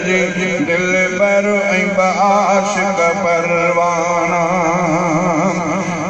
जी दिल बर आशिक परवाना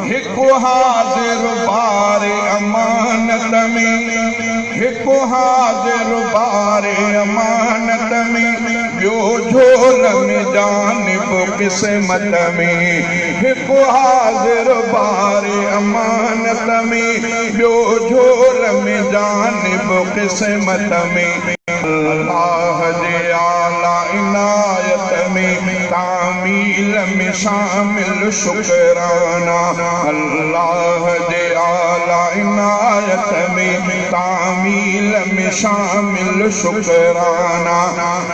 हिकु हाज़िर बारे अमानत में हिकु हाज़िर बारे अमानत में ॿियो झोल में जानिब क़िस्मत में हिकु हाज़िर बारे अमानत में ॿियो झोल में जानिब क़िस्मत में अल्लाह जे आला इनायत में तामील में शामिल शुक्राना अल्लाह जे आला इनायत में तामील में शामिल शुक्राना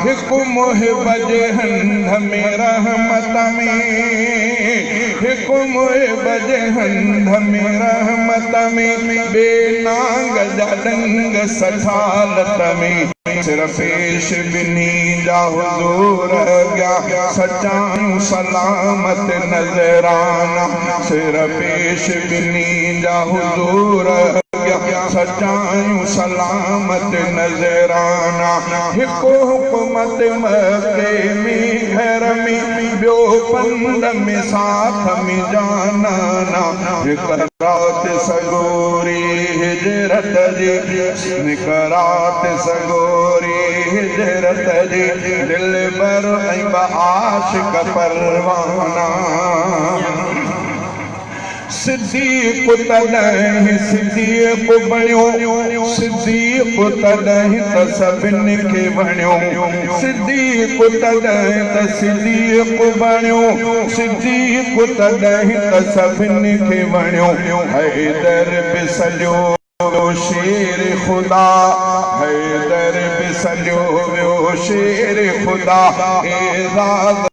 हिकु मुहिब जे हंध में रहमत में हिकु मुहिब जे हंध में रहमत में बेनांग जा डंग सठालत में सिरपेश बिनी जा हुजूर गया सच्चायूं सलामत नजराना सिरपेश बिनी जा हुजूर गया सच्चायूं सलामत नजराना हिकु हुकूमत मक्के में घर में ॿियो पंध में साथ में जानाना हिकु रात सगोरी हिजरत जी हिकु रात सगोरी हिजरत जी दिल बर आशिक परवाना सिद्दीक़ तॾहिं सिद्दीक़ बणियो सिद्दीक़ तॾहिं त सभिनी खे वणियो सिद्दीक़ तॾहिं त सिद्दीक़ बणियो सिद्दीक़ तॾहिं त सभिनी खे वणियो हैदर बि सॼो शेर खुदा हैदर बि सॼो वियो शेर खुदा एज़ाज़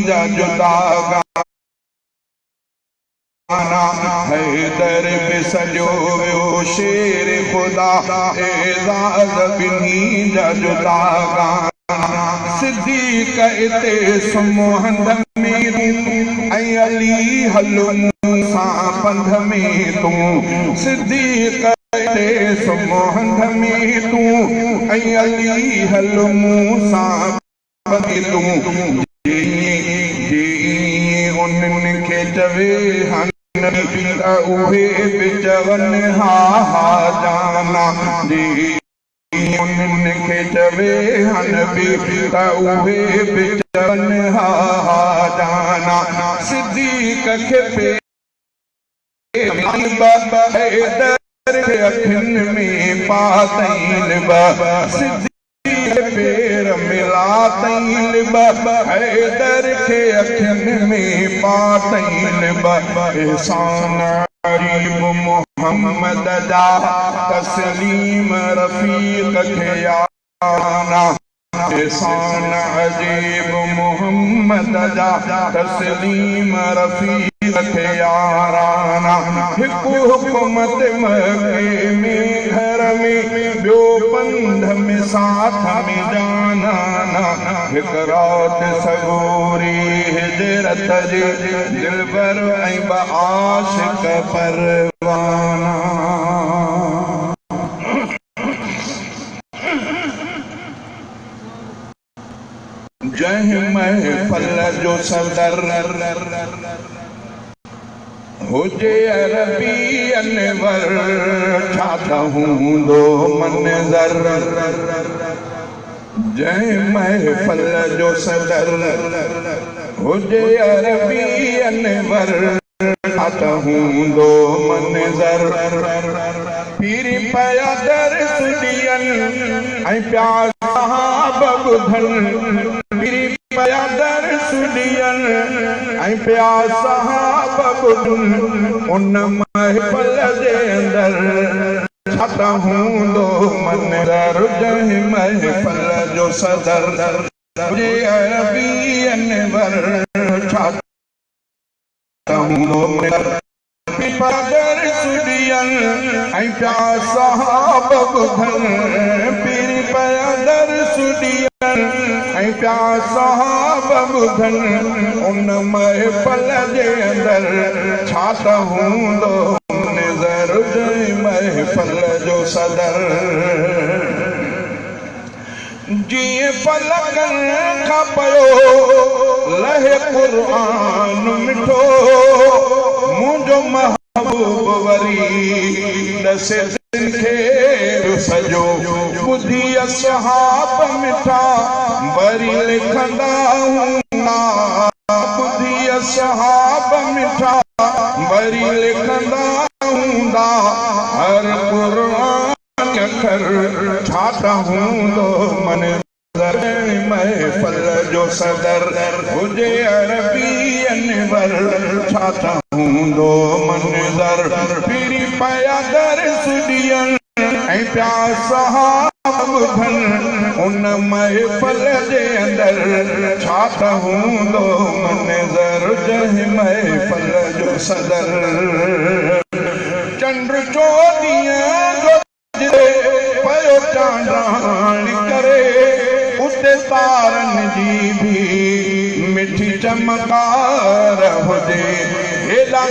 जा जुदा हैदर बि सॼो वियो शेर खुदा एज़ाज़ बिन्ही जा जुदा गाना सिद्दीक़ इते सुम्हो हंध में तूं ऐं अली हलो मूंसां पंध में तूं सिद्दीक़ इते सुम्हो हंध में तूं ऐं अली हलो मूंसां पंध में तूं उन्हनि खे चवे उहे बि चवनि हा हा जाना उन्हनि खे चवे हनबी त उहे बि चवनि हा हा जाना सिद्दीक़ खे हैदर खे अखियुनि में पातईं पेर मिला तैल हैदर के अखियन में पातैल एहसान गरीब मोहम्मद जा तस्लीम रफीक के याना एहसान अजीब मोहम्मद जा तस्लीम रफीक के याराना हिकु हुकूमत मक्के में घर में ॿियो पंध में साथ में जानाना हिकु रात सगोरी हिजरत जी दिलबर ऐं आशिक परवाना जंहिं महफ़िल जो सदर हुजे अरबी अनवर छा त हूंदो मंज़र जंहिं महफ़िल जो सदर हुजे अरबी अनवर छा त हूंदो मंज़र पीरी पिया दर सुॾियनि ऐं प्यास सहाब ॿुधनि पीरी पिया दर सुॾियनि ऐं प्यास सहाब ॿुधनि उन महफ़िल जे अंदरि छा त हूंदो मंज़र जंहिं महफ़िल जो सदर हुजे अरबी अनवर छा त हूंदो मंज़र दर सुॾियनि ऐं प्यास सहाब ॿुधनि पीरी पिया दर सुॾियनि ऐं प्यास सहाब ॿुधनि उन महफ़िल जे अंदरि छा त हूंदो मंज़र जंहिं महफ़िल जो सदर जीअं फलकन खां पयो लहे क़ुर्आन मिठो मुंहिंजो महबूब वरी दसे खे सजो ॿुधी असहाब मिठा वरी लिखंदा हूंदा ॿुधी असहाब मिठा वरी लिखंदा हूंदा हर क़ुर्आन अखर छा त हूंदो मन महफ़िल जो सदर हुजे अरबी अनवर छा त हूंदो मंज़र फिरी पिया दर सुॾियन ऐं पिया सहाब ॿुधन उन महफ़िल जे अंदर छा त हूंदो मंज़र जंहिं महफ़िल जो सदर चंड जो ॾींहुं पयो चांडाण करे उते तारन जी भी मिठी चमकार हुजे हेॾा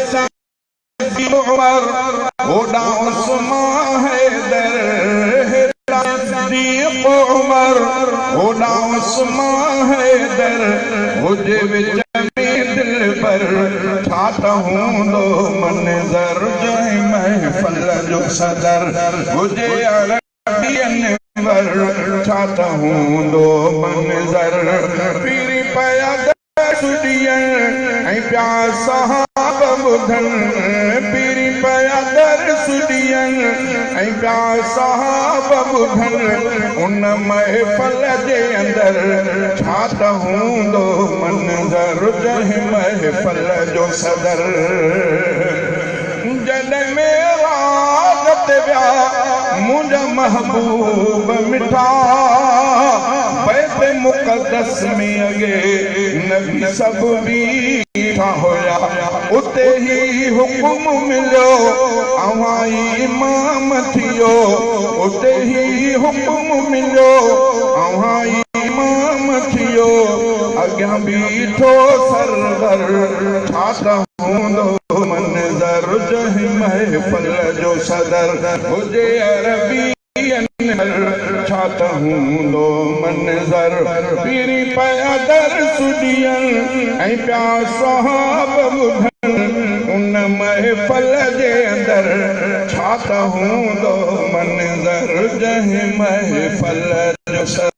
उमर होॾा उस्मान हैदर हेॾा सिद्दीक़ उमर होॾा उस्मान हैदर हुजे विच में दिल पर छा त हूंदो मंज़र जंहिं महफ़िल जो सदर हुजे छा त हूंदो मंज़र फिरी पिया सुॾियन ऐं पिया सहाब ॿुधन फिरी पिया दर सुॾियन ऐं पिया सहाब ॿुधन उन महफ़िल जे अंदर छा त हूंदो मंज़र जंहिं महफ़िल जो सदर जॾहिं मेराज ते विया मुंहिंजा महबूब मिठा बैत मुक़द्दस में अॻे नबी सभु बीठा हुया उते ही हुकुम मिलियो अवां इमाम थियो उते ही हुकुम मिलियो अवां इमाम थियो अॻियां बीठो सरवर छा त हूंदो मंज़र जंहिं महफ़िल जो सदर हुजे अरबी छा त हूंदो मंज़र फिरी पिया दर सुॾियन ऐं पिया सहाब ॿुधन उन महफ़िल जे अंदर छा त हूंदो मंज़र जंहिं महफ़िल जो